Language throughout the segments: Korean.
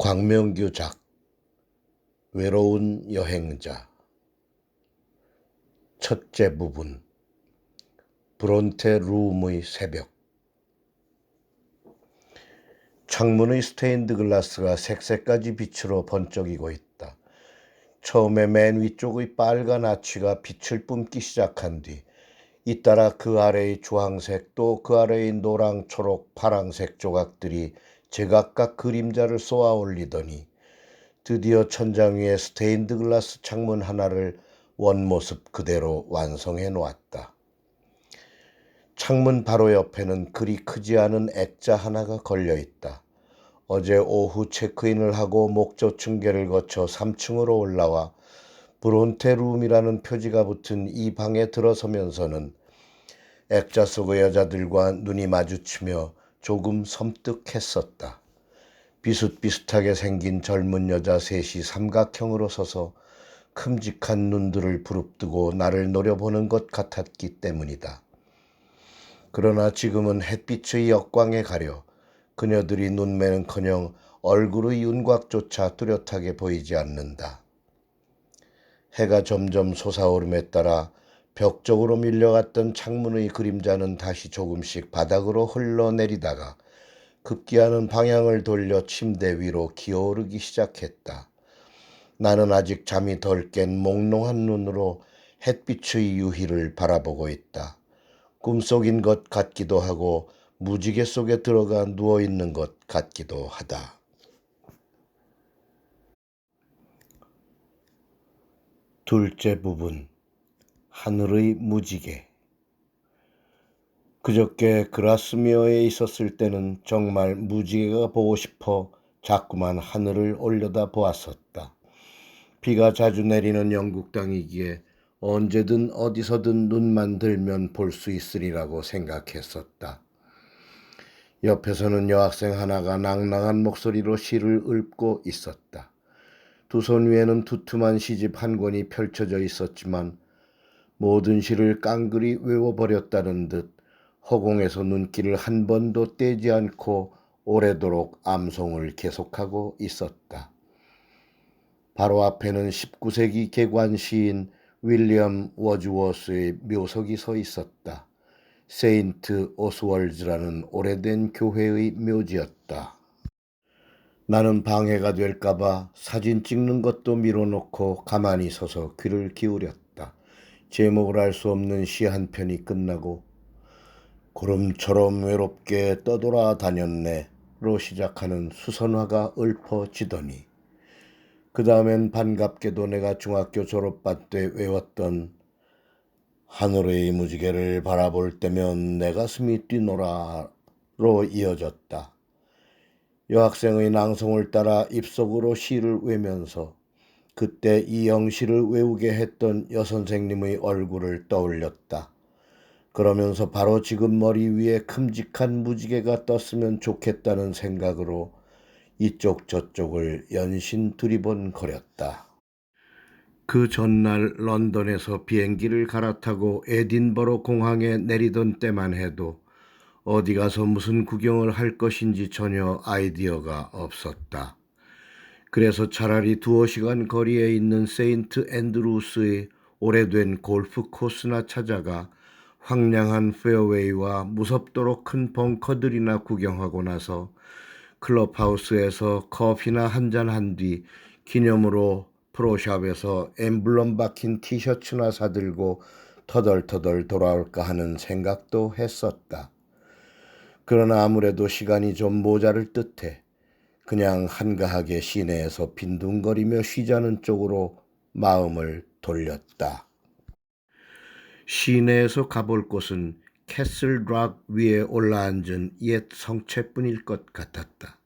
광명규 작 외로운 여행자 첫째 부분 브론테 룸의 새벽. 창문의 스테인드 글라스가 색색까지 빛으로 번쩍이고 있다. 처음에 맨 위쪽의 빨간 아치가 빛을 뿜기 시작한 뒤 잇따라 그 아래의 주황색 또 그 아래의 노랑, 초록, 파랑색 조각들이 제각각 그림자를 쏘아 올리더니 드디어 천장 위에 스테인드 글라스 창문 하나를 원모습 그대로 완성해 놓았다. 창문 바로 옆에는 그리 크지 않은 액자 하나가 걸려 있다. 어제 오후 체크인을 하고 목조 층계를 거쳐 3층으로 올라와 브론테 룸이라는 표지가 붙은 이 방에 들어서면서는 액자 속의 여자들과 눈이 마주치며 조금 섬뜩했었다. 비슷비슷하게 생긴 젊은 여자 셋이 삼각형으로 서서 큼직한 눈들을 부릅뜨고 나를 노려보는 것 같았기 때문이다. 그러나 지금은 햇빛의 역광에 가려 그녀들이 눈매는커녕 얼굴의 윤곽조차 뚜렷하게 보이지 않는다. 해가 점점 솟아오름에 따라 벽 쪽으로 밀려갔던 창문의 그림자는 다시 조금씩 바닥으로 흘러내리다가 급기야는 방향을 돌려 침대 위로 기어오르기 시작했다. 나는 아직 잠이 덜 깬 몽롱한 눈으로 햇빛의 유희를 바라보고 있다. 꿈속인 것 같기도 하고 무지개 속에 들어가 누워있는 것 같기도 하다. 둘째 부분 하늘의 무지개. 그저께 그라스미어에 있었을 때는 정말 무지개가 보고 싶어 자꾸만 하늘을 올려다 보았었다. 비가 자주 내리는 영국 땅이기에 언제든 어디서든 눈만 들면 볼 수 있으리라고 생각했었다. 옆에서는 여학생 하나가 낭낭한 목소리로 시를 읊고 있었다. 두 손 위에는 두툼한 시집 한 권이 펼쳐져 있었지만 모든 시를 깡그리 외워버렸다는 듯 허공에서 눈길을 한 번도 떼지 않고 오래도록 암송을 계속하고 있었다. 바로 앞에는 19세기 개관 시인 윌리엄 워즈워스의 묘석이 서 있었다. 세인트 오스월즈라는 오래된 교회의 묘지였다. 나는 방해가 될까봐 사진 찍는 것도 미뤄놓고 가만히 서서 귀를 기울였다. 제목을 알 수 없는 시 한 편이 끝나고 구름처럼 외롭게 떠돌아다녔네로 시작하는 수선화가 읊어지더니 그 다음엔 반갑게도 내가 중학교 졸업반 때 외웠던 하늘의 무지개를 바라볼 때면 내 가슴이 뛰노라로 이어졌다. 여학생의 낭송을 따라 입속으로 시를 외면서 그때 이 영시를 외우게 했던 여선생님의 얼굴을 떠올렸다. 그러면서 바로 지금 머리 위에 큼직한 무지개가 떴으면 좋겠다는 생각으로 이쪽 저쪽을 연신 두리번거렸다. 그 전날 런던에서 비행기를 갈아타고 에딘버러 공항에 내리던 때만 해도 어디 가서 무슨 구경을 할 것인지 전혀 아이디어가 없었다. 그래서 차라리 2시간 거리에 있는 세인트 앤드루스의 오래된 골프 코스나 찾아가 황량한 페어웨이와 무섭도록 큰 벙커들이나 구경하고 나서 클럽하우스에서 커피나 한잔 한 뒤 기념으로 프로샵에서 엠블럼 박힌 티셔츠나 사들고 터덜터덜 돌아올까 하는 생각도 했었다. 그러나 아무래도 시간이 좀 모자랄 듯해 그냥 한가하게 시내에서 빈둥거리며 쉬자는 쪽으로 마음을 돌렸다. 시내에서 가볼 곳은 캐슬 락 위에 올라앉은 옛 성체뿐일 것 같았다.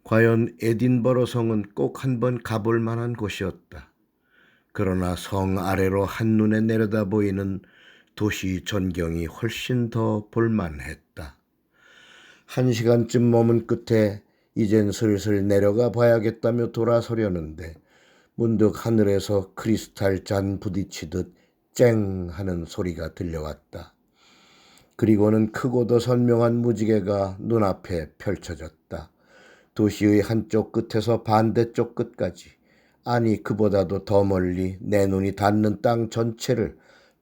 과연 에딘버러 성은 꼭 한번 가볼 만한 곳이었다. 그러나 성 아래로 한눈에 내려다 보이는 도시 전경이 훨씬 더 볼만했다. 1시간쯤 머문 끝에 이젠 슬슬 내려가 봐야겠다며 돌아서려는데 문득 하늘에서 크리스탈 잔 부딪히듯 쨍 하는 소리가 들려왔다. 그리고는 크고도 선명한 무지개가 눈앞에 펼쳐졌다. 도시의 한쪽 끝에서 반대쪽 끝까지, 아니 그보다도 더 멀리 내 눈이 닿는 땅 전체를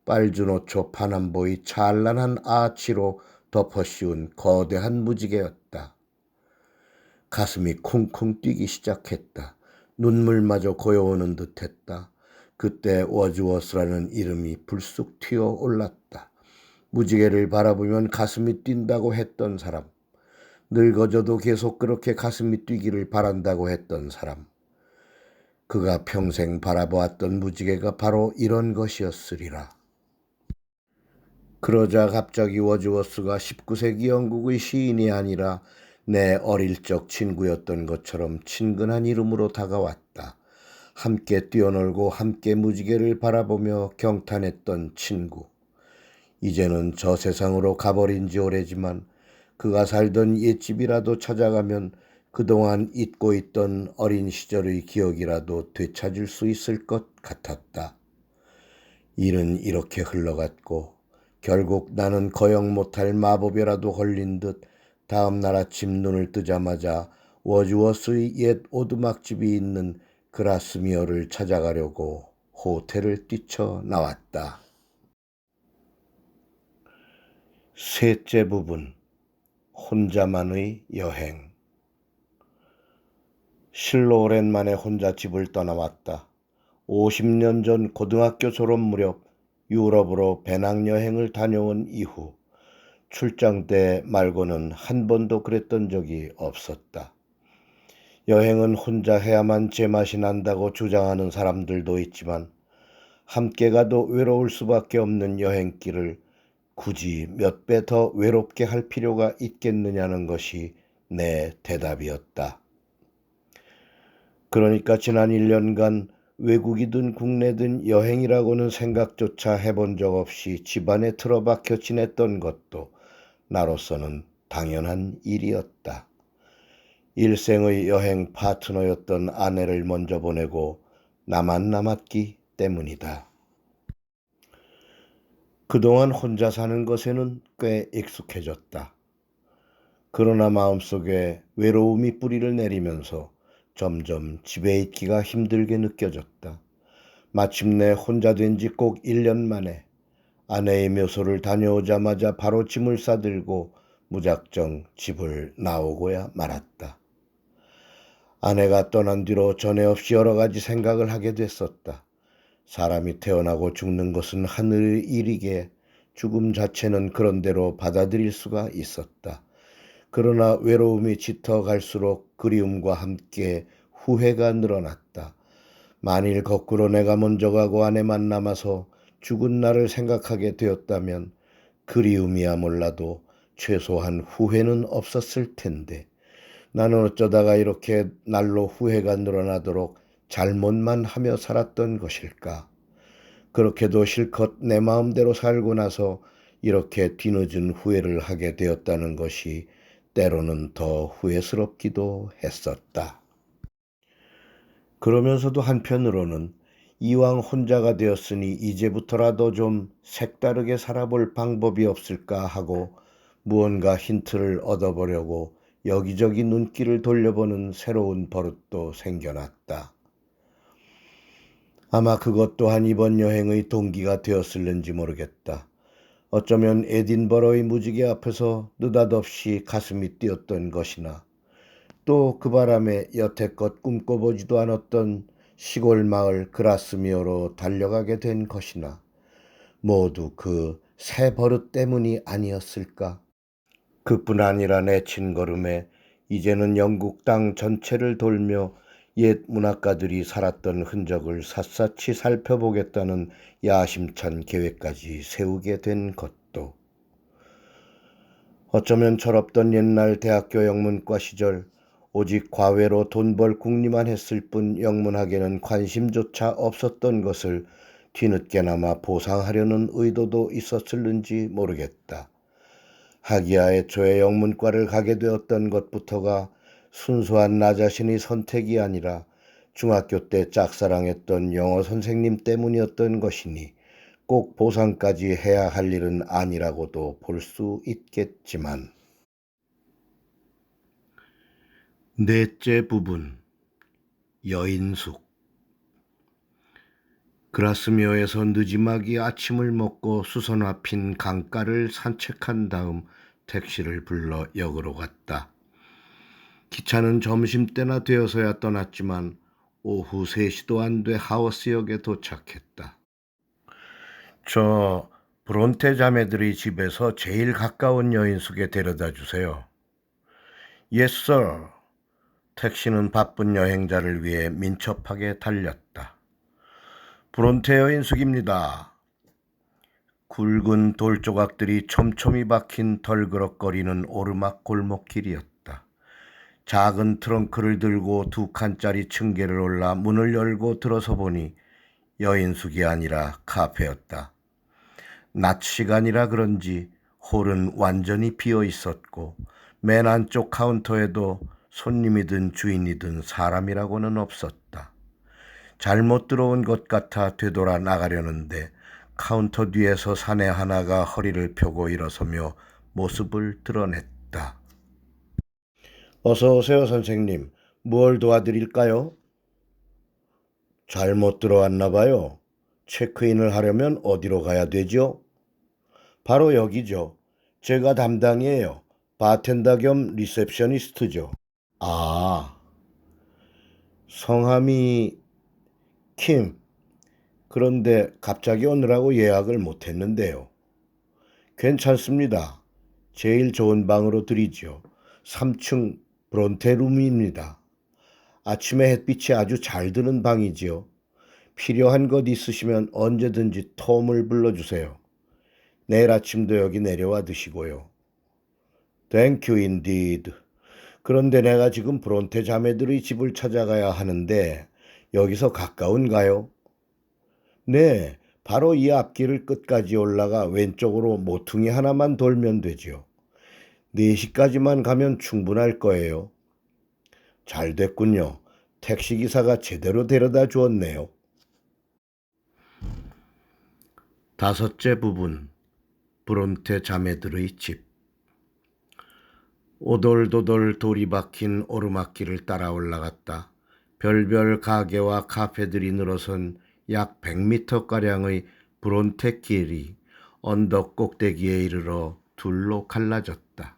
빨주노초 파남보의 찬란한 아치로 덮어씌운 거대한 무지개였다. 가슴이 쿵쿵 뛰기 시작했다. 눈물마저 고여오는 듯했다. 그때 워즈워스라는 이름이 불쑥 튀어올랐다. 무지개를 바라보면 가슴이 뛴다고 했던 사람, 늙어져도 계속 그렇게 가슴이 뛰기를 바란다고 했던 사람, 그가 평생 바라보았던 무지개가 바로 이런 것이었으리라. 그러자 갑자기 워즈워스가 19세기 영국의 시인이 아니라 내 어릴 적 친구였던 것처럼 친근한 이름으로 다가왔다. 함께 뛰어놀고 함께 무지개를 바라보며 경탄했던 친구. 이제는 저 세상으로 가버린 지 오래지만 그가 살던 옛집이라도 찾아가면 그동안 잊고 있던 어린 시절의 기억이라도 되찾을 수 있을 것 같았다. 일은 이렇게 흘러갔고 결국 나는 거역 못할 마법에라도 걸린 듯 다음 날 아침 눈을 뜨자마자 워즈워스의 옛 오두막집이 있는 그라스미어를 찾아가려고 호텔을 뛰쳐나왔다. 셋째 부분, 혼자만의 여행. 실로 오랜만에 혼자 집을 떠나왔다. 50년 전 고등학교 졸업 무렵 유럽으로 배낭여행을 다녀온 이후 출장 때 말고는 한 번도 그랬던 적이 없었다. 여행은 혼자 해야만 제맛이 난다고 주장하는 사람들도 있지만 함께 가도 외로울 수밖에 없는 여행길을 굳이 몇 배 더 외롭게 할 필요가 있겠느냐는 것이 내 대답이었다. 그러니까 지난 1년간 외국이든 국내든 여행이라고는 생각조차 해본 적 없이 집안에 틀어박혀 지냈던 것도 나로서는 당연한 일이었다. 일생의 여행 파트너였던 아내를 먼저 보내고 나만 남았기 때문이다. 그동안 혼자 사는 것에는 꽤 익숙해졌다. 그러나 마음속에 외로움이 뿌리를 내리면서 점점 집에 있기가 힘들게 느껴졌다. 마침내 혼자 된 지 꼭 1년 만에 아내의 묘소를 다녀오자마자 바로 짐을 싸들고 무작정 집을 나오고야 말았다. 아내가 떠난 뒤로 전에 없이 여러 가지 생각을 하게 됐었다. 사람이 태어나고 죽는 것은 하늘의 일이기에 죽음 자체는 그런대로 받아들일 수가 있었다. 그러나 외로움이 짙어갈수록 그리움과 함께 후회가 늘어났다. 만일 거꾸로 내가 먼저 가고 아내만 남아서 죽은 나를 생각하게 되었다면 그리움이야 몰라도 최소한 후회는 없었을 텐데 나는 어쩌다가 이렇게 날로 후회가 늘어나도록 잘못만 하며 살았던 것일까? 그렇게도 실컷 내 마음대로 살고 나서 이렇게 뒤늦은 후회를 하게 되었다는 것이 때로는 더 후회스럽기도 했었다. 그러면서도 한편으로는 이왕 혼자가 되었으니 이제부터라도 좀 색다르게 살아볼 방법이 없을까 하고 무언가 힌트를 얻어보려고 여기저기 눈길을 돌려보는 새로운 버릇도 생겨났다. 아마 그것 또한 이번 여행의 동기가 되었을는지 모르겠다. 어쩌면 에딘버러의 무지개 앞에서 느닷없이 가슴이 뛰었던 것이나 또 그 바람에 여태껏 꿈꿔보지도 않았던 시골 마을 그라스미어로 달려가게 된 것이나 모두 그 새 버릇 때문이 아니었을까. 그뿐 아니라 내 친걸음에 이제는 영국 땅 전체를 돌며 옛 문학가들이 살았던 흔적을 샅샅이 살펴보겠다는 야심찬 계획까지 세우게 된 것도. 어쩌면 철없던 옛날 대학교 영문과 시절 오직 과외로 돈 벌 궁리만 했을 뿐 영문학에는 관심조차 없었던 것을 뒤늦게나마 보상하려는 의도도 있었을는지 모르겠다. 하기야 애초에 영문과를 가게 되었던 것부터가 순수한 나 자신의 선택이 아니라 중학교 때 짝사랑했던 영어 선생님 때문이었던 것이니 꼭 보상까지 해야 할 일은 아니라고도 볼 수 있겠지만 넷째 부분, 여인숙. 그라스묘에서 느지막이 아침을 먹고 수선화 핀 강가를 산책한 다음 택시를 불러 역으로 갔다. 기차는 점심때나 되어서야 떠났지만 오후 3시도 안 돼 하워스역에 도착했다. 저 브론테 자매들이 집에서 제일 가까운 여인숙에 데려다 주세요. Yes, sir. 택시는 바쁜 여행자를 위해 민첩하게 달렸다. 브론테 여인숙입니다. 굵은 돌조각들이 촘촘히 박힌 덜그럭거리는 오르막 골목길이었다. 작은 트렁크를 들고 2칸짜리 층계를 올라 문을 열고 들어서 보니 여인숙이 아니라 카페였다. 낮 시간이라 그런지 홀은 완전히 비어 있었고 맨 안쪽 카운터에도 손님이든 주인이든 사람이라고는 없었다. 잘못 들어온 것 같아 되돌아 나가려는데 카운터 뒤에서 사내 하나가 허리를 펴고 일어서며 모습을 드러냈다. 어서 오세요, 선생님. 뭘 도와드릴까요? 잘못 들어왔나 봐요. 체크인을 하려면 어디로 가야 되죠? 바로 여기죠. 제가 담당이에요. 바텐더 겸 리셉셔니스트죠. 아, 성함이 킴. 그런데 갑자기 오느라고 예약을 못했는데요. 괜찮습니다. 제일 좋은 방으로 드리죠. 3층 브론테룸입니다. 아침에 햇빛이 아주 잘 드는 방이지요. 필요한 것 있으시면 언제든지 톰을 불러주세요. 내일 아침도 여기 내려와 드시고요. Thank you indeed. 그런데 내가 지금 브론테 자매들의 집을 찾아가야 하는데 여기서 가까운가요? 네, 바로 이 앞길을 끝까지 올라가 왼쪽으로 모퉁이 하나만 돌면 되죠. 4시까지만 가면 충분할 거예요. 잘 됐군요. 택시기사가 제대로 데려다 주었네요. 5째 부분, 브론테 자매들의 집. 오돌도돌 돌이 박힌 오르막길을 따라 올라갔다. 별별 가게와 카페들이 늘어선 약 100m가량의 브론테 길이 언덕 꼭대기에 이르러 둘로 갈라졌다.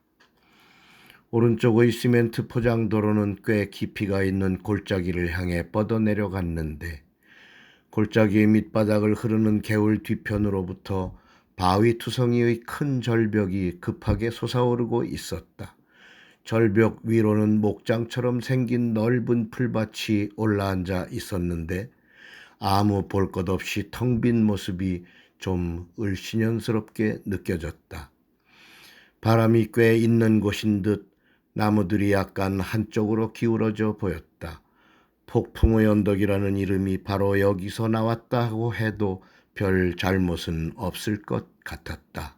오른쪽의 시멘트 포장도로는 꽤 깊이가 있는 골짜기를 향해 뻗어 내려갔는데 골짜기의 밑바닥을 흐르는 개울 뒤편으로부터 바위 투성이의 큰 절벽이 급하게 솟아오르고 있었다. 절벽 위로는 목장처럼 생긴 넓은 풀밭이 올라앉아 있었는데 아무 볼 것 없이 텅 빈 모습이 좀 을씨년스럽게 느껴졌다. 바람이 꽤 있는 곳인 듯 나무들이 약간 한쪽으로 기울어져 보였다. 폭풍의 언덕이라는 이름이 바로 여기서 나왔다고 해도 별 잘못은 없을 것 같았다.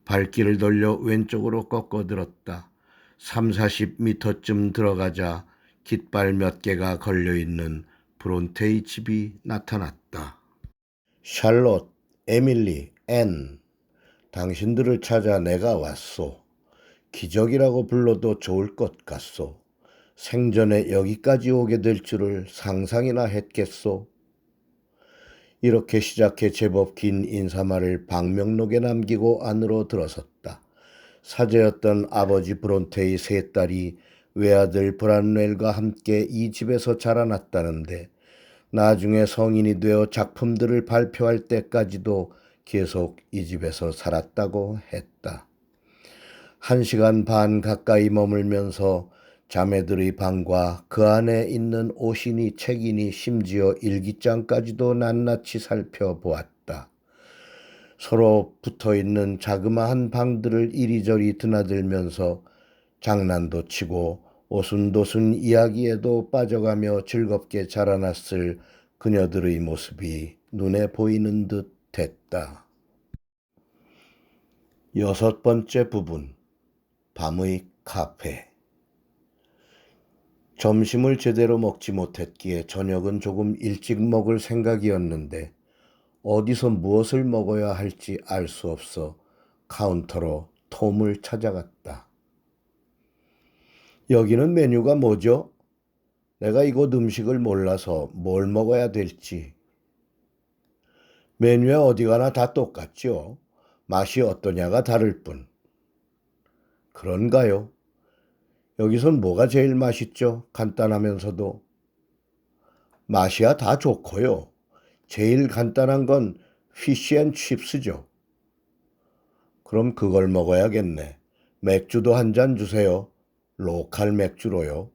발길을 돌려 왼쪽으로 꺾어들었다. 30-40m쯤 들어가자 깃발 몇 개가 걸려있는 브론테의 집이 나타났다. 샬롯, 에밀리, 앤, 당신들을 찾아 내가 왔소. 기적이라고 불러도 좋을 것 같소. 생전에 여기까지 오게 될 줄을 상상이나 했겠소. 이렇게 시작해 제법 긴 인사말을 방명록에 남기고 안으로 들어섰다. 사제였던 아버지 브론테의 3딸이 외아들 브란웰과 함께 이 집에서 자라났다는데 나중에 성인이 되어 작품들을 발표할 때까지도 계속 이 집에서 살았다고 했다. 1시간 반 가까이 머물면서 자매들의 방과 그 안에 있는 옷이니 책이니 심지어 일기장까지도 낱낱이 살펴보았다. 서로 붙어있는 자그마한 방들을 이리저리 드나들면서 장난도 치고 오순도순 이야기에도 빠져가며 즐겁게 자라났을 그녀들의 모습이 눈에 보이는 듯 했다. 6번째 부분, 밤의 카페. 점심을 제대로 먹지 못했기에 저녁은 조금 일찍 먹을 생각이었는데 어디서 무엇을 먹어야 할지 알 수 없어 카운터로 톰을 찾아갔다. 여기는 메뉴가 뭐죠? 내가 이곳 음식을 몰라서 뭘 먹어야 될지. 메뉴에 어디 가나 다 똑같죠. 맛이 어떠냐가 다를 뿐. 그런가요? 여기선 뭐가 제일 맛있죠? 간단하면서도. 맛이야 다 좋고요. 제일 간단한 건 피쉬앤칩스죠. 그럼 그걸 먹어야겠네. 맥주도 한 잔 주세요. 로컬 맥주로요.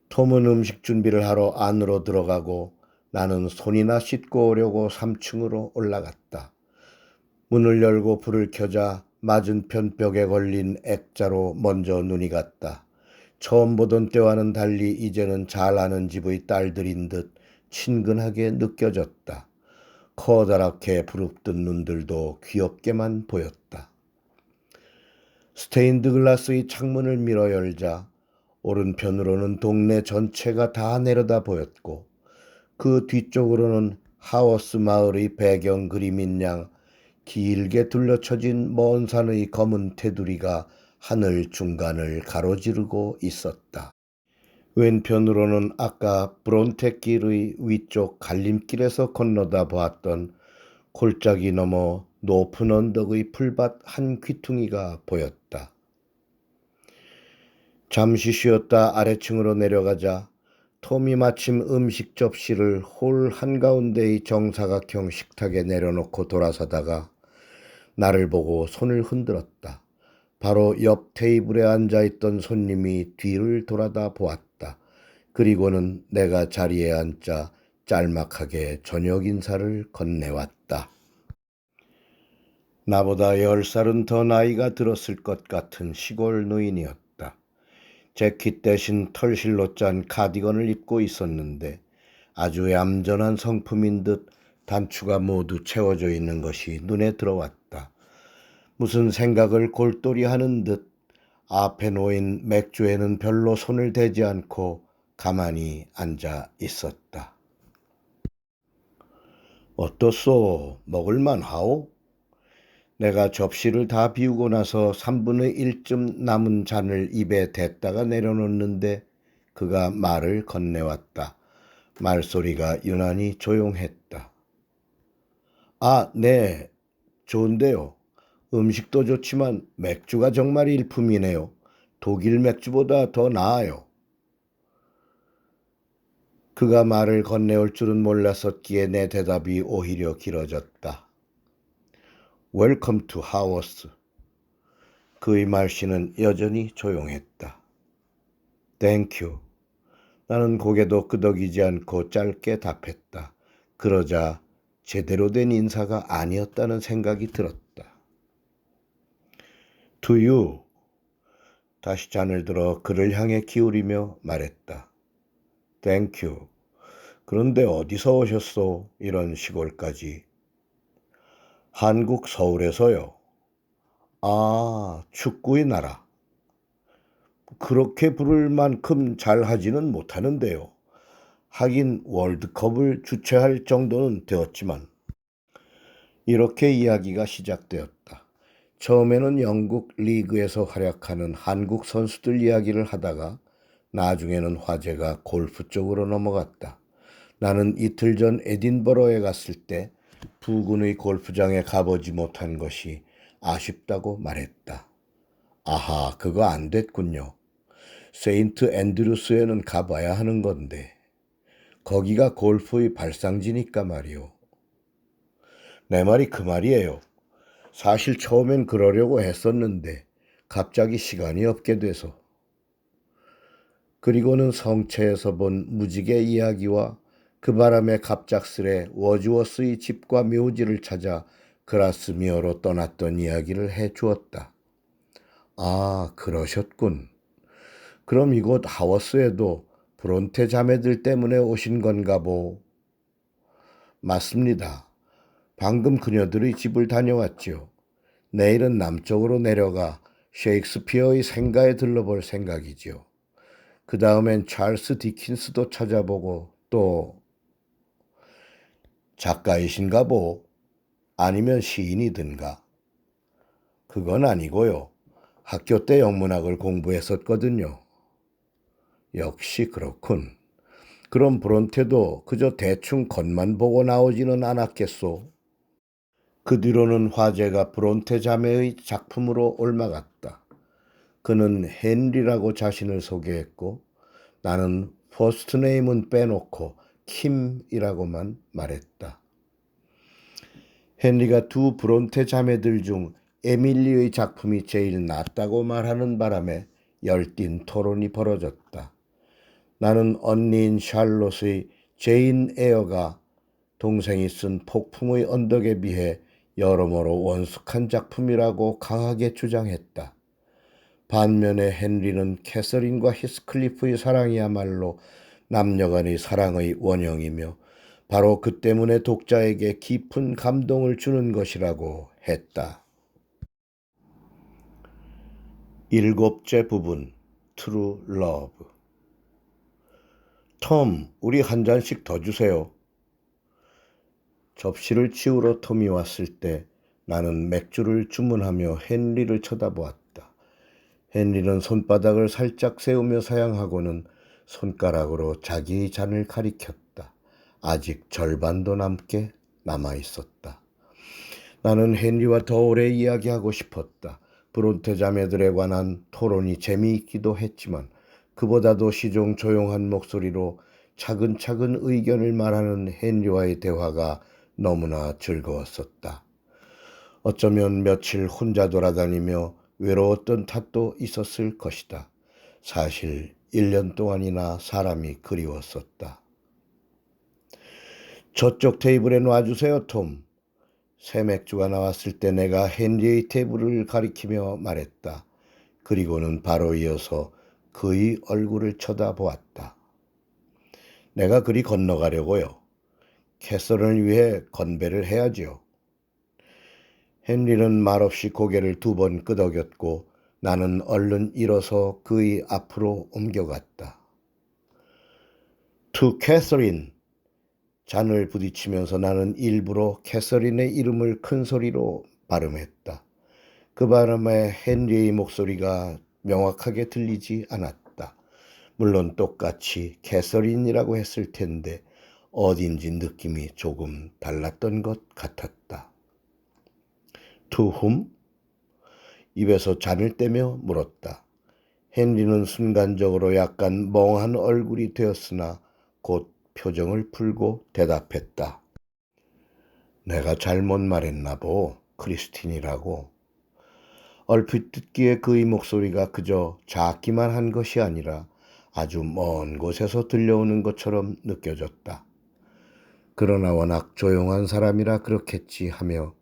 톰은 음식 준비를 하러 안으로 들어가고 나는 손이나 씻고 오려고 3층으로 올라갔다. 문을 열고 불을 켜자 맞은편 벽에 걸린 액자로 먼저 눈이 갔다. 처음 보던 때와는 달리 이제는 잘 아는 집의 딸들인 듯 친근하게 느껴졌다. 커다랗게 부릅뜬 눈들도 귀엽게만 보였다. 스테인드 글라스의 창문을 밀어 열자 오른편으로는 동네 전체가 다 내려다 보였고 그 뒤쪽으로는 하워스 마을의 배경 그림인 양 길게 둘러쳐진 먼 산의 검은 테두리가 하늘 중간을 가로지르고 있었다. 왼편으로는 아까 브론테길의 위쪽 갈림길에서 건너다 보았던 골짜기 너머 높은 언덕의 풀밭 한 귀퉁이가 보였다. 잠시 쉬었다 아래층으로 내려가자 톰이 마침 음식 접시를 홀 한가운데의 정사각형 식탁에 내려놓고 돌아서다가 나를 보고 손을 흔들었다. 바로 옆 테이블에 앉아있던 손님이 뒤를 돌아다 보았다. 그리고는 내가 자리에 앉자 짤막하게 저녁 인사를 건네왔다. 나보다 10살은 더 나이가 들었을 것 같은 시골 노인이었다. 재킷 대신 털실로 짠 카디건을 입고 있었는데 아주 얌전한 성품인 듯 단추가 모두 채워져 있는 것이 눈에 들어왔다. 무슨 생각을 골똘히 하는 듯 앞에 놓인 맥주에는 별로 손을 대지 않고 가만히 앉아 있었다. 어떻소? 먹을만 하오? 내가 접시를 다 비우고 나서 3분의 1쯤 남은 잔을 입에 댔다가 내려놓는데 그가 말을 건네왔다. 말소리가 유난히 조용했다. 아, 네, 좋은데요. 음식도 좋지만 맥주가 정말 일품이네요. 독일 맥주보다 더 나아요. 그가 말을 건네올 줄은 몰랐었기에 내 대답이 오히려 길어졌다. Welcome to Haworth. 그의 말씨는 여전히 조용했다. Thank you. 나는 고개도 끄덕이지 않고 짧게 답했다. 그러자 제대로 된 인사가 아니었다는 생각이 들었다. To you. 다시 잔을 들어 그를 향해 기울이며 말했다. Thank you. 그런데 어디서 오셨소? 이런 시골까지. 한국 서울에서요. 아, 축구의 나라. 그렇게 부를 만큼 잘하지는 못하는데요. 하긴 월드컵을 주최할 정도는 되었지만. 이렇게 이야기가 시작되었다. 처음에는 영국 리그에서 활약하는 한국 선수들 이야기를 하다가 나중에는 화제가 골프 쪽으로 넘어갔다. 나는 이틀 전 에딘버러에 갔을 때 부근의 골프장에 가보지 못한 것이 아쉽다고 말했다. 아하, 그거 안 됐군요. 세인트 앤드루스에는 가봐야 하는 건데. 거기가 골프의 발상지니까 말이오. 내 말이 그 말이에요. 사실 처음엔 그러려고 했었는데 갑자기 시간이 없게 돼서. 그리고는 성체에서 본 무지개 이야기와 그 바람에 갑작스레 워즈워스의 집과 묘지를 찾아 그라스미어로 떠났던 이야기를 해주었다. 아, 그러셨군. 그럼 이곳 하워스에도 브론테 자매들 때문에 오신 건가 보. 맞습니다. 방금 그녀들의 집을 다녀왔지요. 내일은 남쪽으로 내려가 셰익스피어의 생가에 들러볼 생각이지요. 그 다음엔 찰스 디킨스도 찾아보고 또 작가이신가 보. 아니면 시인이든가. 그건 아니고요. 학교 때 영문학을 공부했었거든요. 역시 그렇군. 그럼 브론테도 그저 대충 겉만 보고 나오지는 않았겠소. 그 뒤로는 화제가 브론테 자매의 작품으로 옮아갔다. 그는 헨리라고 자신을 소개했고 나는 퍼스트 네임은 빼놓고 킴이라고만 말했다. 헨리가 두 브론테 자매들 중 에밀리의 작품이 제일 낫다고 말하는 바람에 열띤 토론이 벌어졌다. 나는 언니인 샬롯의 제인 에어가 동생이 쓴 폭풍의 언덕에 비해 여러모로 원숙한 작품이라고 강하게 주장했다. 반면에 헨리는 캐서린과 히스클리프의 사랑이야말로 남녀간의 사랑의 원형이며 바로 그 때문에 독자에게 깊은 감동을 주는 것이라고 했다. 일곱째 부분, True Love. 톰, 우리 한 잔씩 더 주세요. 접시를 치우러 톰이 왔을 때 나는 맥주를 주문하며 헨리를 쳐다보았다. 헨리는 손바닥을 살짝 세우며 사양하고는 손가락으로 자기의 잔을 가리켰다. 아직 절반도 남게 남아있었다. 나는 헨리와 더 오래 이야기하고 싶었다. 브론테 자매들에 관한 토론이 재미있기도 했지만 그보다도 시종 조용한 목소리로 차근차근 의견을 말하는 헨리와의 대화가 너무나 즐거웠었다. 어쩌면 며칠 혼자 돌아다니며 외로웠던 탓도 있었을 것이다. 사실 1년 동안이나 사람이 그리웠었다. 저쪽 테이블에 놔주세요, 톰. 새 맥주가 나왔을 때 내가 헨리의 테이블을 가리키며 말했다. 그리고는 바로 이어서 그의 얼굴을 쳐다보았다. 내가 그리 건너가려고요. 캐서린을 위해 건배를 해야지요. 헨리는 말없이 고개를 2번 끄덕였고 나는 얼른 일어서 그의 앞으로 옮겨갔다. To 캐서린. 잔을 부딪히면서 나는 일부러 캐서린의 이름을 큰 소리로 발음했다. 그 발음에 헨리의 목소리가 명확하게 들리지 않았다. 물론 똑같이 캐서린이라고 했을 텐데 어딘지 느낌이 조금 달랐던 것 같았다. To whom? 입에서 잔을 떼며 물었다. 헨리는 순간적으로 약간 멍한 얼굴이 되었으나 곧 표정을 풀고 대답했다. 내가 잘못 말했나 보. 크리스틴이라고. 얼핏 듣기에 그의 목소리가 그저 작기만 한 것이 아니라 아주 먼 곳에서 들려오는 것처럼 느껴졌다. 그러나 워낙 조용한 사람이라 그렇겠지 하며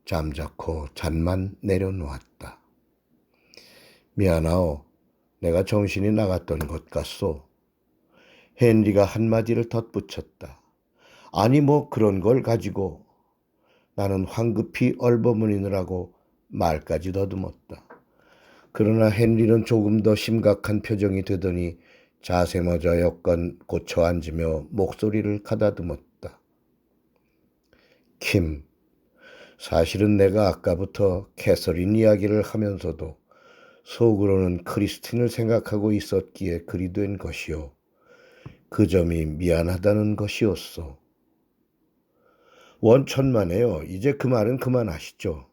잠자코 잔만 내려놓았다. 미안하오. 내가 정신이 나갔던 것 같소. 헨리가 한마디를 덧붙였다. 아니 뭐 그런 걸 가지고. 나는 황급히 얼버무리느라고 말까지 더듬었다. 그러나 헨리는 조금 더 심각한 표정이 되더니 자세마저 여건 고쳐 앉으며 목소리를 가다듬었다. 킴, 사실은 내가 아까부터 캐서린 이야기를 하면서도 속으로는 크리스틴을 생각하고 있었기에 그리 된 것이오. 그 점이 미안하다는 것이었소. 원천만에요. 이제 그 말은 그만하시죠.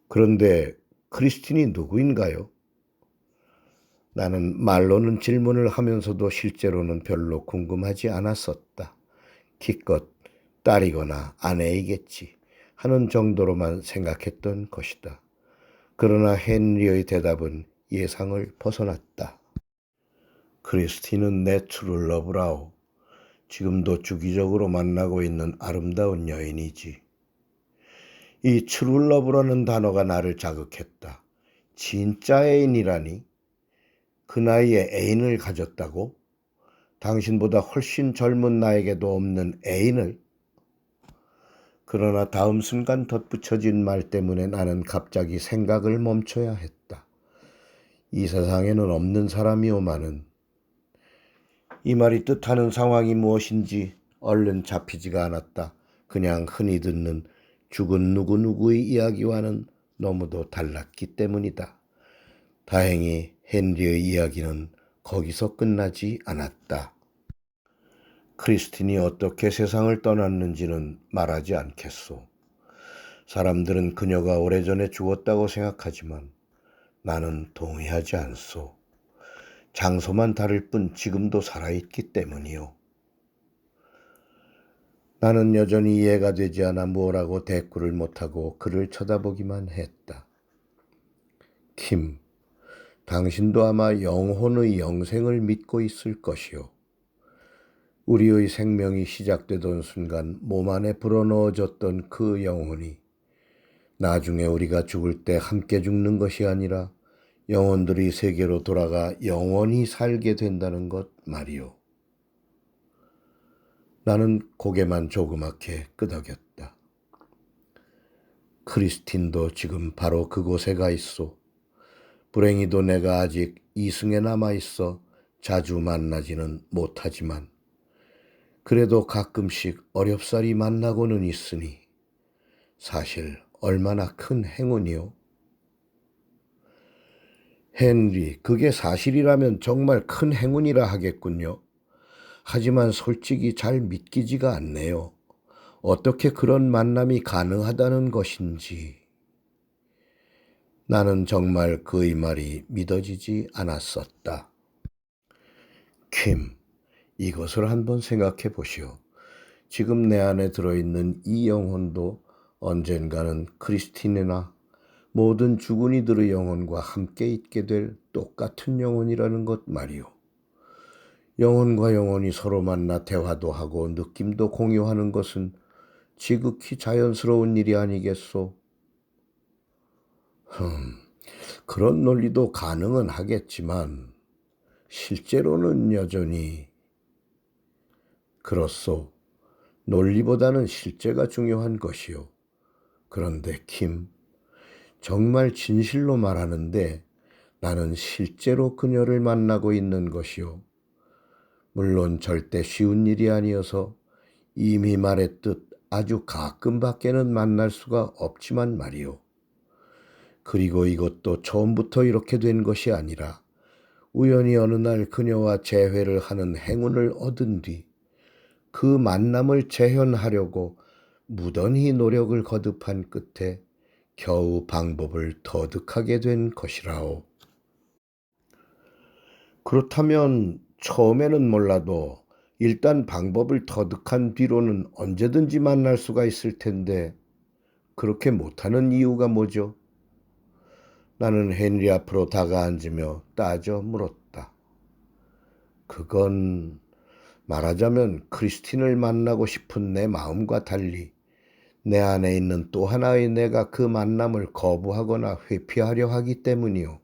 그런데 크리스틴이 누구인가요? 나는 말로는 질문을 하면서도 실제로는 별로 궁금하지 않았었다. 기껏 딸이거나 아내이겠지 하는 정도로만 생각했던 것이다. 그러나 헨리의 대답은 예상을 벗어났다. 크리스틴은 내 트루러브라오. 지금도 주기적으로 만나고 있는 아름다운 여인이지. 이 트루러브라는 단어가 나를 자극했다. 진짜 애인이라니? 그 나이에 애인을 가졌다고? 당신보다 훨씬 젊은 나에게도 없는 애인을? 그러나 다음 순간 덧붙여진 말 때문에 나는 갑자기 생각을 멈춰야 했다. 이 세상에는 없는 사람이오마는. 이 말이 뜻하는 상황이 무엇인지 얼른 잡히지가 않았다. 그냥 흔히 듣는 죽은 누구누구의 이야기와는 너무도 달랐기 때문이다. 다행히 헨리의 이야기는 거기서 끝나지 않았다. 크리스틴이 어떻게 세상을 떠났는지는 말하지 않겠소. 사람들은 그녀가 오래전에 죽었다고 생각하지만 나는 동의하지 않소. 장소만 다를 뿐 지금도 살아있기 때문이요. 나는 여전히 이해가 되지 않아 뭐라고 대꾸를 못하고 그를 쳐다보기만 했다. 킴, 당신도 아마 영혼의 영생을 믿고 있을 것이요. 우리의 생명이 시작되던 순간 몸 안에 불어넣어졌던 그 영혼이 나중에 우리가 죽을 때 함께 죽는 것이 아니라 영혼들이 세계로 돌아가 영원히 살게 된다는 것 말이요. 나는 고개만 조그맣게 끄덕였다. 크리스틴도 지금 바로 그곳에 가 있소. 불행히도 내가 아직 이승에 남아 있어 자주 만나지는 못하지만 그래도 가끔씩 어렵사리 만나고는 있으니 사실 얼마나 큰 행운이요. 헨리, 그게 사실이라면 정말 큰 행운이라 하겠군요. 하지만 솔직히 잘 믿기지가 않네요. 어떻게 그런 만남이 가능하다는 것인지. 나는 정말 그의 말이 믿어지지 않았었다. 킴, 이것을 한번 생각해 보시오. 지금 내 안에 들어있는 이 영혼도 언젠가는 크리스틴이나 모든 죽은 이들의 영혼과 함께 있게 될 똑같은 영혼이라는 것 말이오. 영혼과 영혼이 서로 만나 대화도 하고 느낌도 공유하는 것은 지극히 자연스러운 일이 아니겠소? 그런 논리도 가능은 하겠지만 실제로는 여전히 그렇소. 논리보다는 실제가 중요한 것이요. 그런데 킴, 정말 진실로 말하는데 나는 실제로 그녀를 만나고 있는 것이요. 물론 절대 쉬운 일이 아니어서 이미 말했듯 아주 가끔밖에는 만날 수가 없지만 말이요. 그리고 이것도 처음부터 이렇게 된 것이 아니라 우연히 어느 날 그녀와 재회를 하는 행운을 얻은 뒤 그 만남을 재현하려고 무던히 노력을 거듭한 끝에 겨우 방법을 터득하게 된 것이라오. 그렇다면 처음에는 몰라도 일단 방법을 터득한 뒤로는 언제든지 만날 수가 있을 텐데 그렇게 못하는 이유가 뭐죠? 나는 헨리 앞으로 다가앉으며 따져 물었다. 그건 말하자면 크리스틴을 만나고 싶은 내 마음과 달리 내 안에 있는 또 하나의 내가 그 만남을 거부하거나 회피하려 하기 때문이요.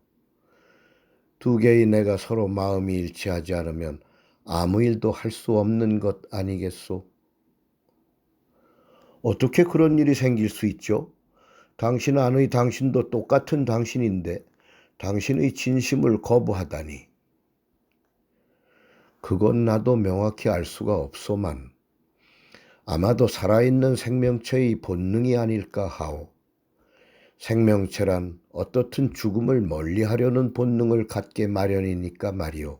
두 개의 내가 서로 마음이 일치하지 않으면 아무 일도 할 수 없는 것 아니겠소? 어떻게 그런 일이 생길 수 있죠? 당신 안의 당신도 똑같은 당신인데 당신의 진심을 거부하다니. 그건 나도 명확히 알 수가 없소만 아마도 살아있는 생명체의 본능이 아닐까 하오. 생명체란 어떻든 죽음을 멀리하려는 본능을 갖게 마련이니까 말이오.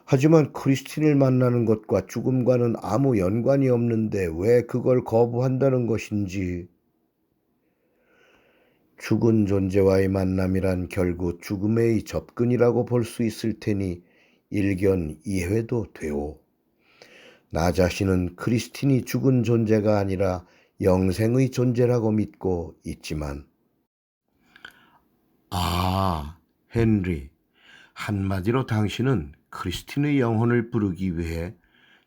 하지만 크리스틴을 만나는 것과 죽음과는 아무 연관이 없는데 왜 그걸 거부한다는 것인지. 죽은 존재와의 만남이란 결국 죽음의 접근이라고 볼 수 있을 테니 일견 이해도 되오. 나 자신은 크리스틴이 죽은 존재가 아니라 영생의 존재라고 믿고 있지만. 아, 헨리. 한마디로 당신은 크리스틴의 영혼을 부르기 위해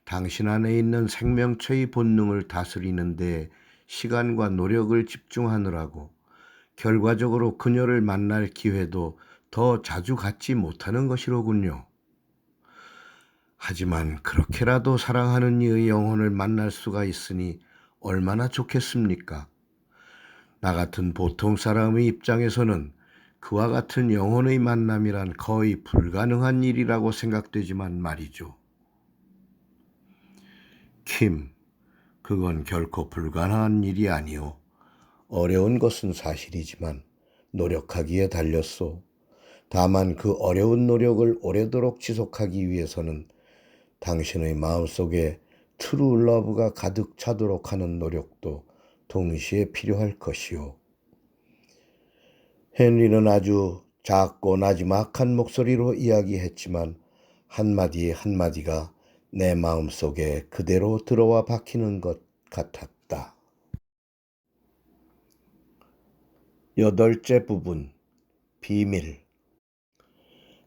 당신 안에 있는 생명체의 본능을 다스리는 데 시간과 노력을 집중하느라고 결과적으로 그녀를 만날 기회도 더 자주 갖지 못하는 것이로군요. 하지만 그렇게라도 사랑하는 이의 영혼을 만날 수가 있으니 얼마나 좋겠습니까? 나 같은 보통 사람의 입장에서는 그와 같은 영혼의 만남이란 거의 불가능한 일이라고 생각되지만 말이죠. 킴, 그건 결코 불가능한 일이 아니오. 어려운 것은 사실이지만 노력하기에 달렸소. 다만 그 어려운 노력을 오래도록 지속하기 위해서는 당신의 마음속에 트루 러브가 가득 차도록 하는 노력도 동시에 필요할 것이오. 헨리는 아주 작고 나지막한 목소리로 이야기했지만 한마디 한마디가 내 마음속에 그대로 들어와 박히는 것 같았다. 8째 부분, 비밀.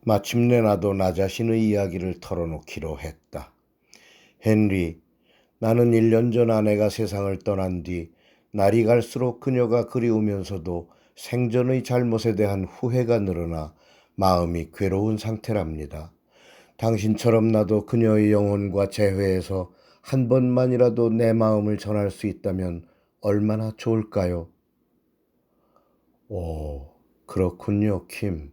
마침내 나도 나 자신의 이야기를 털어놓기로 했다. 헨리, 나는 1년 전 아내가 세상을 떠난 뒤 날이 갈수록 그녀가 그리우면서도 생전의 잘못에 대한 후회가 늘어나 마음이 괴로운 상태랍니다. 당신처럼 나도 그녀의 영혼과 재회에서 한 번만이라도 내 마음을 전할 수 있다면 얼마나 좋을까요? 오, 그렇군요, 킴.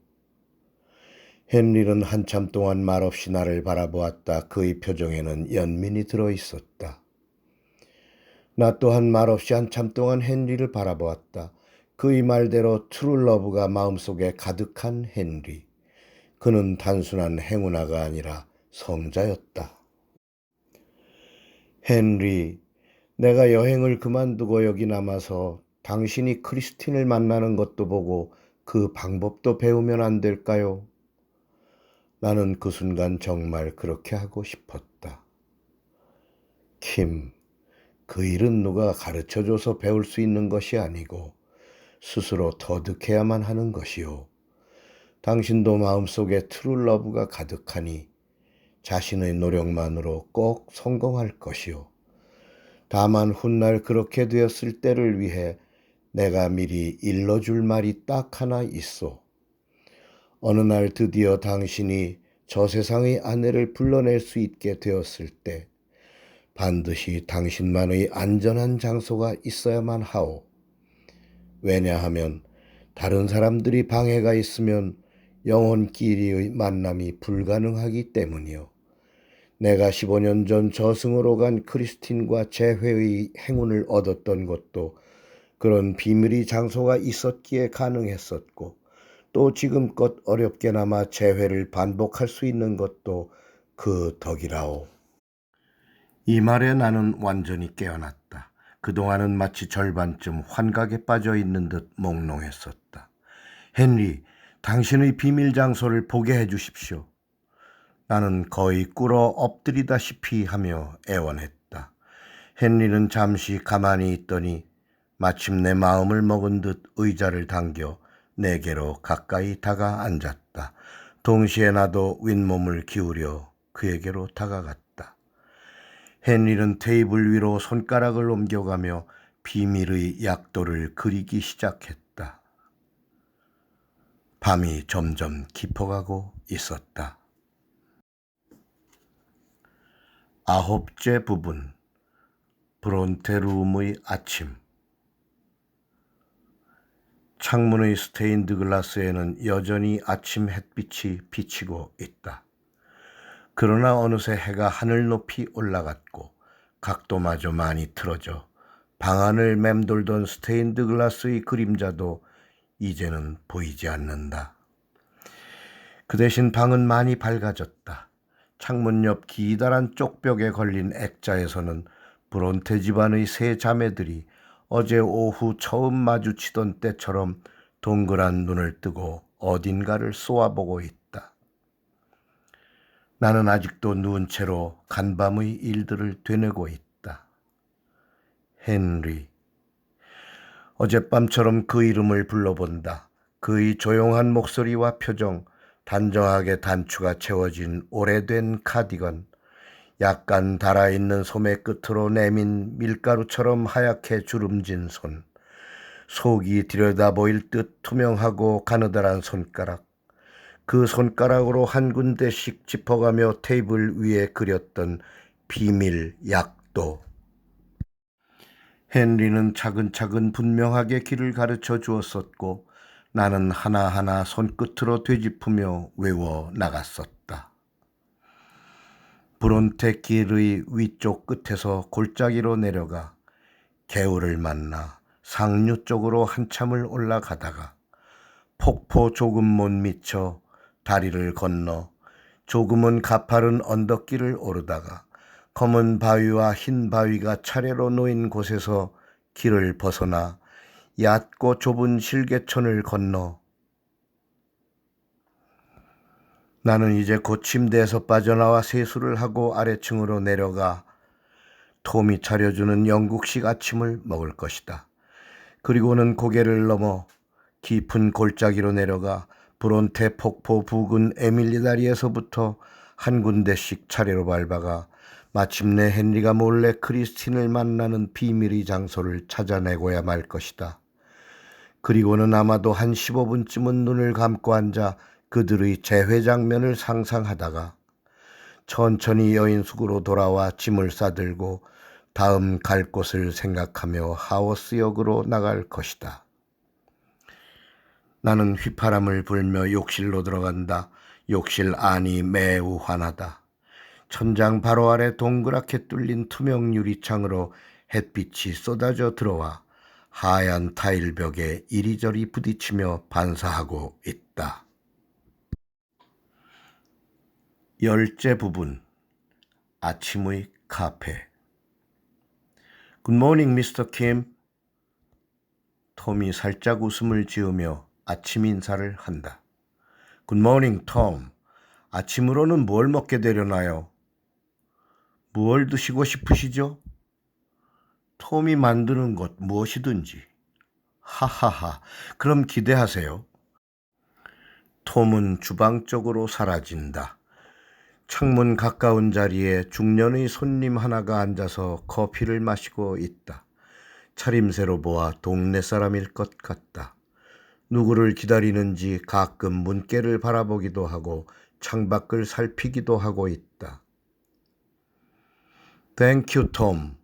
헨리는 한참 동안 말없이 나를 바라보았다. 그의 표정에는 연민이 들어있었다. 나 또한 말없이 한참 동안 헨리를 바라보았다. 그의 말대로 트루러브가 마음속에 가득한 헨리. 그는 단순한 행운아가 아니라 성자였다. 헨리, 내가 여행을 그만두고 여기 남아서 당신이 크리스틴을 만나는 것도 보고 그 방법도 배우면 안 될까요? 나는 그 순간 정말 그렇게 하고 싶었다. 킴, 그 일은 누가 가르쳐줘서 배울 수 있는 것이 아니고 스스로 터득해야만 하는 것이오. 당신도 마음속에 트루러브가 가득하니 자신의 노력만으로 꼭 성공할 것이오. 다만 훗날 그렇게 되었을 때를 위해 내가 미리 일러줄 말이 딱 하나 있어. 어느 날 드디어 당신이 저 세상의 아내를 불러낼 수 있게 되었을 때 반드시 당신만의 안전한 장소가 있어야만 하오. 왜냐하면 다른 사람들이 방해가 있으면 영혼끼리의 만남이 불가능하기 때문이요. 내가 15년 전 저승으로 간 크리스틴과 재회의 행운을 얻었던 것도 그런 비밀의 장소가 있었기에 가능했었고, 또 지금껏 어렵게나마 재회를 반복할 수 있는 것도 그 덕이라오. 이 말에 나는 완전히 깨어났다. 그동안은 마치 절반쯤 환각에 빠져 있는 듯 몽롱했었다. 헨리, 당신의 비밀 장소를 보게 해 주십시오. 나는 거의 꿇어 엎드리다시피 하며 애원했다. 헨리는 잠시 가만히 있더니 마침내 마음을 먹은 듯 의자를 당겨 내게로 가까이 다가 앉았다. 동시에 나도 윗몸을 기울여 그에게로 다가갔다. 헨리는 테이블 위로 손가락을 옮겨가며 비밀의 약도를 그리기 시작했다. 밤이 점점 깊어가고 있었다. 9째 부분, 브론테룸의 아침. 창문의 스테인드 글라스에는 여전히 아침 햇빛이 비치고 있다. 그러나 어느새 해가 하늘 높이 올라갔고 각도마저 많이 틀어져 방 안을 맴돌던 스테인드 글라스의 그림자도 이제는 보이지 않는다. 그 대신 방은 많이 밝아졌다. 창문 옆 기다란 쪽벽에 걸린 액자에서는 브론테 집안의 세 자매들이 어제 오후 처음 마주치던 때처럼 동그란 눈을 뜨고 어딘가를 쏘아보고 있다. 나는 아직도 누운 채로 간밤의 일들을 되뇌고 있다. 헨리. 어젯밤처럼 그 이름을 불러본다. 그의 조용한 목소리와 표정, 단정하게 단추가 채워진 오래된 카디건, 약간 달아있는 소매 끝으로 내민 밀가루처럼 하얗게 주름진 손, 속이 들여다보일 듯 투명하고 가느다란 손가락, 그 손가락으로 한 군데씩 짚어가며 테이블 위에 그렸던 비밀 약도. 헨리는 차근차근 분명하게 길을 가르쳐 주었었고 나는 하나하나 손끝으로 되짚으며 외워 나갔었다. 브론테 길의 위쪽 끝에서 골짜기로 내려가 개울을 만나 상류 쪽으로 한참을 올라가다가 폭포 조금 못 미쳐 다리를 건너 조금은 가파른 언덕길을 오르다가 검은 바위와 흰 바위가 차례로 놓인 곳에서 길을 벗어나 얕고 좁은 실개천을 건너 나는 이제 곧 침대에서 빠져나와 세수를 하고 아래층으로 내려가 톰이 차려주는 영국식 아침을 먹을 것이다. 그리고는 고개를 넘어 깊은 골짜기로 내려가 브론테 폭포 부근 에밀리 다리에서부터 한 군데씩 차례로 밟아가 마침내 헨리가 몰래 크리스틴을 만나는 비밀의 장소를 찾아내고야 말 것이다. 그리고는 아마도 한 15분쯤은 눈을 감고 앉아 그들의 재회 장면을 상상하다가 천천히 여인숙으로 돌아와 짐을 싸들고 다음 갈 곳을 생각하며 하워스역으로 나갈 것이다. 나는 휘파람을 불며 욕실로 들어간다. 욕실 안이 매우 환하다. 천장 바로 아래 동그랗게 뚫린 투명 유리창으로 햇빛이 쏟아져 들어와 하얀 타일벽에 이리저리 부딪히며 반사하고 있다. 열째 부분, 아침의 카페. Good morning, Mr. Kim. 톰이 살짝 웃음을 지으며 아침 인사를 한다. Good morning, Tom. 아침으로는 뭘 먹게 되려나요? 무얼 드시고 싶으시죠? 톰이 만드는 것 무엇이든지. 하하하, 그럼 기대하세요. 톰은 주방 쪽으로 사라진다. 창문 가까운 자리에 중년의 손님 하나가 앉아서 커피를 마시고 있다. 차림새로 보아 동네 사람일 것 같다. 누구를 기다리는지 가끔 문개를 바라보기도 하고 창밖을 살피기도 하고 있다. 땡큐 톰.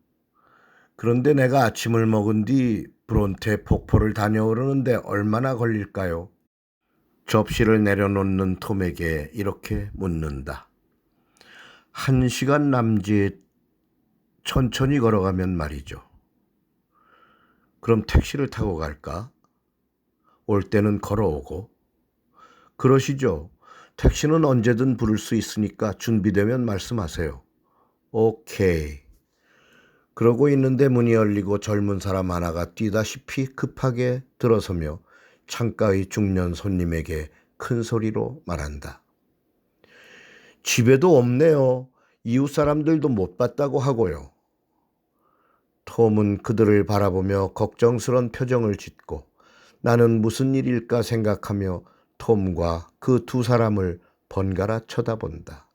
그런데 내가 아침을 먹은 뒤 브론테 폭포를 다녀오려는데 얼마나 걸릴까요? 접시를 내려놓는 톰에게 이렇게 묻는다. 1시간 남짓 천천히 걸어가면 말이죠. 그럼 택시를 타고 갈까? 올 때는 걸어오고. 그러시죠. 택시는 언제든 부를 수 있으니까 준비되면 말씀하세요. 오케이. 그러고 있는데 문이 열리고 젊은 사람 하나가 뛰다시피 급하게 들어서며 창가의 중년 손님에게 큰 소리로 말한다. 집에도 없네요. 이웃 사람들도 못 봤다고 하고요. 톰은 그들을 바라보며 걱정스런 표정을 짓고 나는 무슨 일일까 생각하며 톰과 그 두 사람을 번갈아 쳐다본다.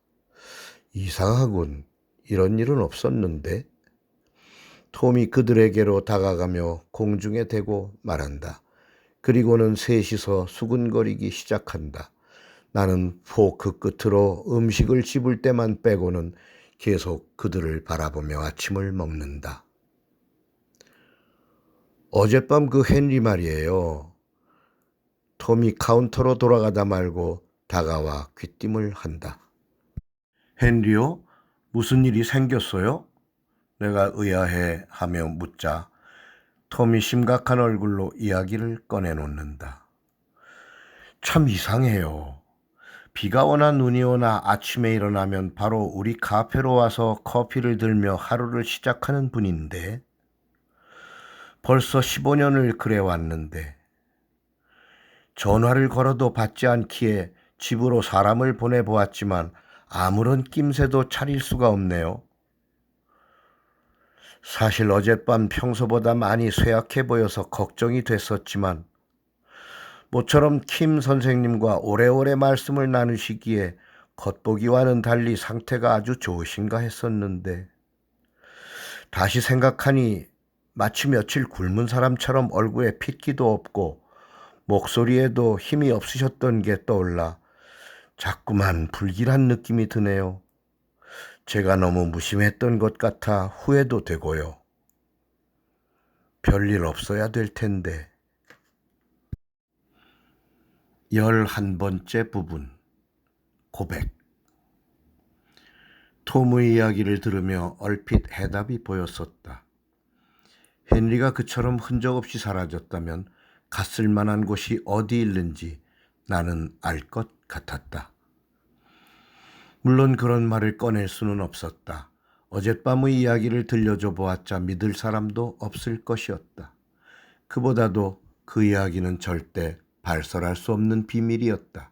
이상하군. 이런 일은 없었는데. 톰이 그들에게로 다가가며 공중에 대고 말한다. 그리고는 셋이서 수근거리기 시작한다. 나는 포크 끝으로 음식을 집을 때만 빼고는 계속 그들을 바라보며 아침을 먹는다. 어젯밤 그 헨리 말이에요. 톰이 카운터로 돌아가다 말고 다가와 귀띔을 한다. 헨리요? 무슨 일이 생겼어요? 내가 의아해하며 묻자 톰이 심각한 얼굴로 이야기를 꺼내놓는다. 참 이상해요. 비가 오나 눈이 오나 아침에 일어나면 바로 우리 카페로 와서 커피를 들며 하루를 시작하는 분인데 벌써 15년을 그래 왔는데 전화를 걸어도 받지 않기에 집으로 사람을 보내보았지만 아무런 낌새도 차릴 수가 없네요. 사실 어젯밤 평소보다 많이 쇠약해 보여서 걱정이 됐었지만 모처럼 킴 선생님과 오래오래 말씀을 나누시기에 겉보기와는 달리 상태가 아주 좋으신가 했었는데 다시 생각하니 마치 며칠 굶은 사람처럼 얼굴에 핏기도 없고 목소리에도 힘이 없으셨던 게 떠올라 자꾸만 불길한 느낌이 드네요. 제가 너무 무심했던 것 같아 후회도 되고요. 별일 없어야 될 텐데. 11번째 부분, 고백. 톰의 이야기를 들으며 얼핏 해답이 보였었다. 헨리가 그처럼 흔적 없이 사라졌다면 갔을 만한 곳이 어디 있는지 나는 알 것 같았다. 물론 그런 말을 꺼낼 수는 없었다. 어젯밤의 이야기를 들려줘 보았자 믿을 사람도 없을 것이었다. 그보다도 그 이야기는 절대 발설할 수 없는 비밀이었다.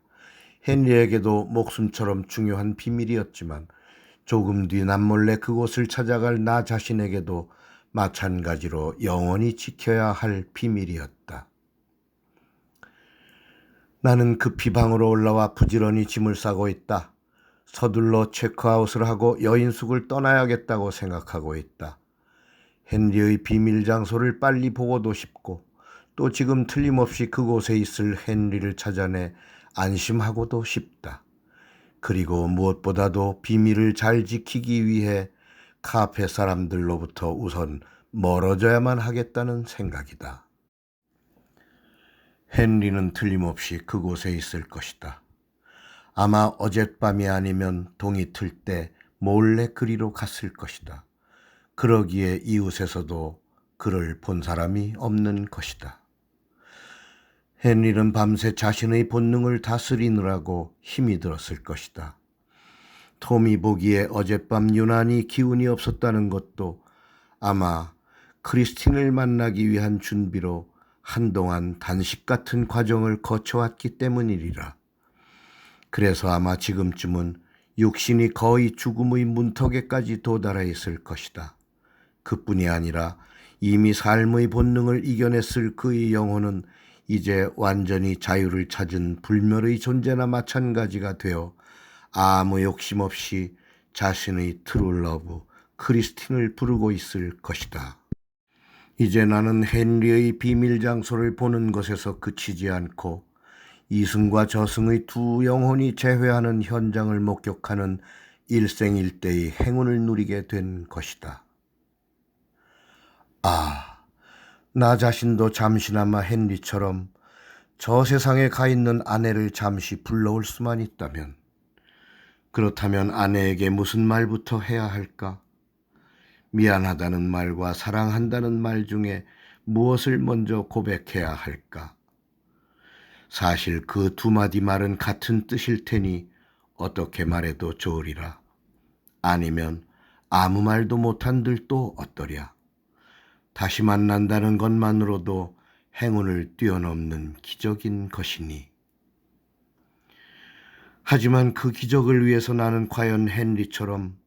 헨리에게도 목숨처럼 중요한 비밀이었지만 조금 뒤 남몰래 그곳을 찾아갈 나 자신에게도 마찬가지로 영원히 지켜야 할 비밀이었다. 나는 급히 방으로 올라와 부지런히 짐을 싸고 있다. 서둘러 체크아웃을 하고 여인숙을 떠나야겠다고 생각하고 있다. 헨리의 비밀 장소를 빨리 보고도 싶고 또 지금 틀림없이 그곳에 있을 헨리를 찾아내 안심하고도 싶다. 그리고 무엇보다도 비밀을 잘 지키기 위해 카페 사람들로부터 우선 멀어져야만 하겠다는 생각이다. 헨리는 틀림없이 그곳에 있을 것이다. 아마 어젯밤이 아니면 동이 틀 때 몰래 그리로 갔을 것이다. 그러기에 이웃에서도 그를 본 사람이 없는 것이다. 헨리는 밤새 자신의 본능을 다스리느라고 힘이 들었을 것이다. 톰이 보기에 어젯밤 유난히 기운이 없었다는 것도 아마 크리스틴을 만나기 위한 준비로 한동안 단식 같은 과정을 거쳐왔기 때문이리라. 그래서 아마 지금쯤은 육신이 거의 죽음의 문턱에까지 도달해 있을 것이다. 그뿐이 아니라 이미 삶의 본능을 이겨냈을 그의 영혼은 이제 완전히 자유를 찾은 불멸의 존재나 마찬가지가 되어 아무 욕심 없이 자신의 트루러브 크리스틴을 부르고 있을 것이다. 이제 나는 헨리의 비밀 장소를 보는 것에서 그치지 않고 이승과 저승의 두 영혼이 재회하는 현장을 목격하는 일생일대의 행운을 누리게 된 것이다. 나 자신도 잠시나마 헨리처럼 저 세상에 가 있는 아내를 잠시 불러올 수만 있다면, 그렇다면 아내에게 무슨 말부터 해야 할까? 미안하다는 말과 사랑한다는 말 중에 무엇을 먼저 고백해야 할까? 사실 그 두 마디 말은 같은 뜻일 테니 어떻게 말해도 좋으리라. 아니면 아무 말도 못한들도 어떠랴. 다시 만난다는 것만으로도 행운을 뛰어넘는 기적인 것이니. 하지만 그 기적을 위해서 나는 과연 헨리처럼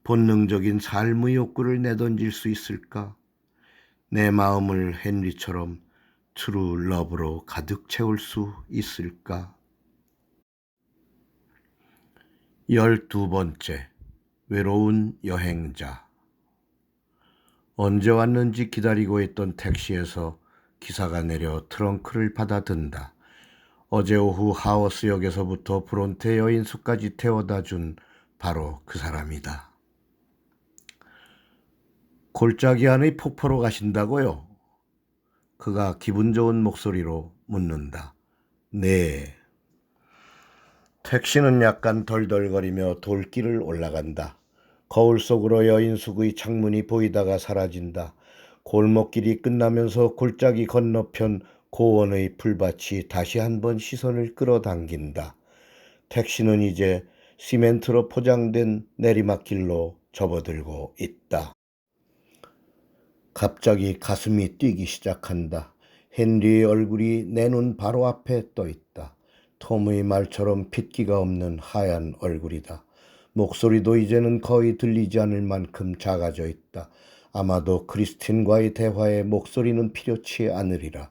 본능적인 삶의 욕구를 내던질 수 있을까? 내 마음을 헨리처럼 트루 러브로 가득 채울 수 있을까? 12번째, 외로운 여행자. 언제 왔는지 기다리고 있던 택시에서 기사가 내려 트렁크를 받아든다. 어제 오후 하워스역에서부터 브론테 여인숙까지 태워다 준 바로 그 사람이다. 골짜기 안의 폭포로 가신다고요? 그가 기분 좋은 목소리로 묻는다. 네. 택시는 약간 덜덜거리며 돌길을 올라간다. 거울 속으로 여인숙의 창문이 보이다가 사라진다. 골목길이 끝나면서 골짜기 건너편 고원의 풀밭이 다시 한번 시선을 끌어당긴다. 택시는 이제 시멘트로 포장된 내리막길로 접어들고 있다. 갑자기 가슴이 뛰기 시작한다. 헨리의 얼굴이 내 눈 바로 앞에 떠 있다. 톰의 말처럼 핏기가 없는 하얀 얼굴이다. 목소리도 이제는 거의 들리지 않을 만큼 작아져 있다. 아마도 크리스틴과의 대화에 목소리는 필요치 않으리라.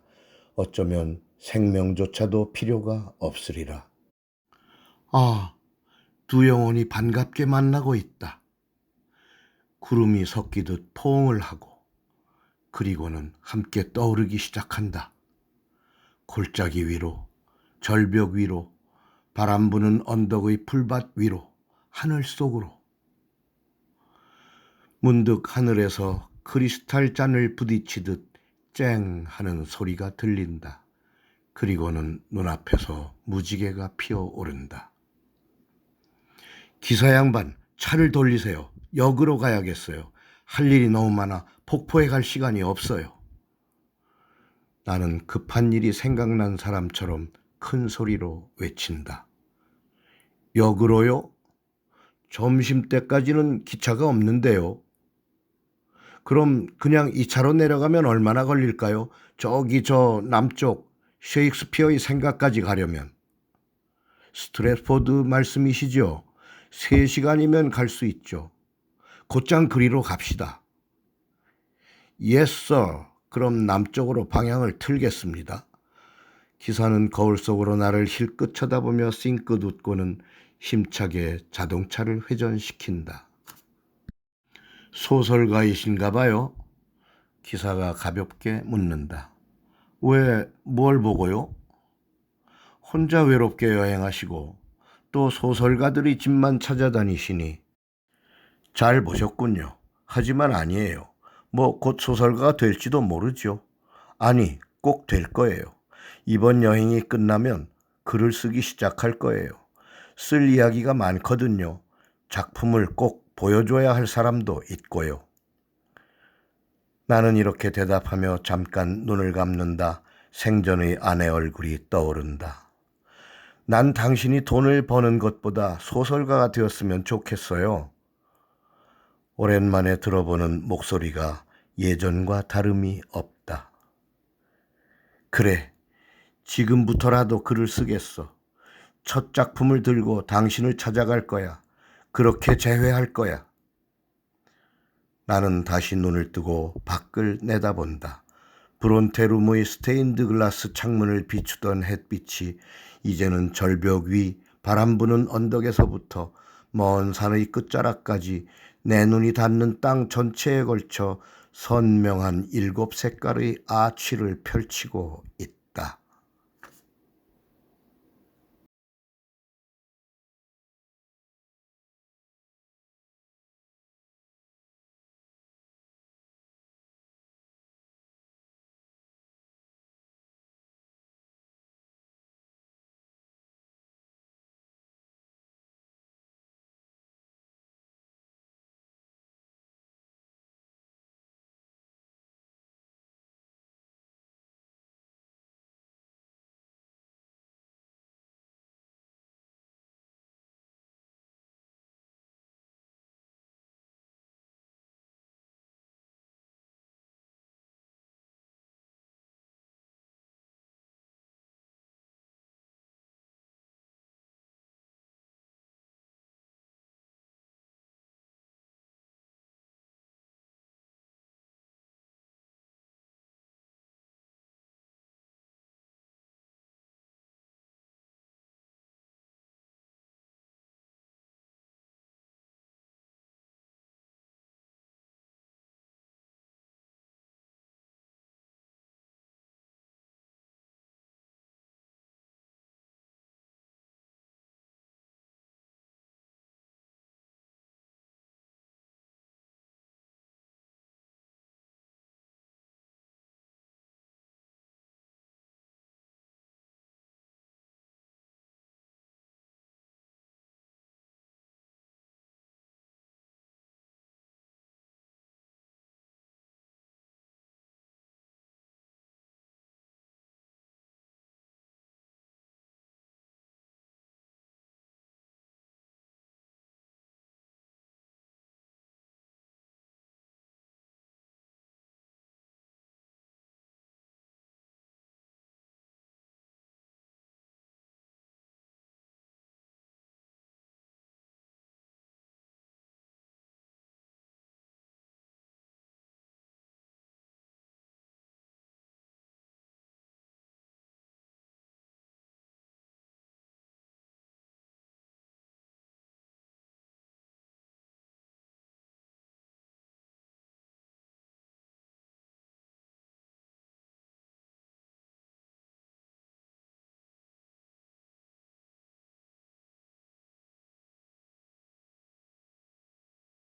어쩌면 생명조차도 필요가 없으리라. 두 영혼이 반갑게 만나고 있다. 구름이 섞이듯 포옹을 하고 그리고는 함께 떠오르기 시작한다. 골짜기 위로, 절벽 위로, 바람 부는 언덕의 풀밭 위로, 하늘 속으로. 문득 하늘에서 크리스탈 잔을 부딪히듯 쨍 하는 소리가 들린다. 그리고는 눈앞에서 무지개가 피어오른다. 기사 양반, 차를 돌리세요. 역으로 가야겠어요. 할 일이 너무 많아 폭포에 갈 시간이 없어요. 나는 급한 일이 생각난 사람처럼 큰 소리로 외친다. 역으로요? 점심때까지는 기차가 없는데요. 그럼 그냥 2차로 내려가면 얼마나 걸릴까요? 저기 저 남쪽 셰익스피어의 생가까지 가려면. 스트래포드 말씀이시죠? 3시간이면 갈 수 있죠. 곧장 그리로 갑시다. Yes, sir. 그럼 남쪽으로 방향을 틀겠습니다. 기사는 거울 속으로 나를 힐끗 쳐다보며 싱긋 웃고는 힘차게 자동차를 회전시킨다. 소설가이신가 봐요? 기사가 가볍게 묻는다. 왜, 뭘 보고요? 혼자 외롭게 여행하시고 또 소설가들이 집만 찾아다니시니. 잘 보셨군요. 하지만 아니에요. 뭐 곧 소설가가 될지도 모르죠. 아니, 꼭 될 거예요. 이번 여행이 끝나면 글을 쓰기 시작할 거예요. 쓸 이야기가 많거든요. 작품을 꼭 보여줘야 할 사람도 있고요. 나는 이렇게 대답하며 잠깐 눈을 감는다. 생전의 아내 얼굴이 떠오른다. 난 당신이 돈을 버는 것보다 소설가가 되었으면 좋겠어요. 오랜만에 들어보는 목소리가 예전과 다름이 없다. 그래, 지금부터라도 글을 쓰겠어. 첫 작품을 들고 당신을 찾아갈 거야. 그렇게 재회할 거야. 나는 다시 눈을 뜨고 밖을 내다본다. 브론테룸의 스테인드 글라스 창문을 비추던 햇빛이 이제는 절벽 위 바람 부는 언덕에서부터 먼 산의 끝자락까지 내 눈이 닿는 땅 전체에 걸쳐 선명한 7 색깔의 아치를 펼치고 있다.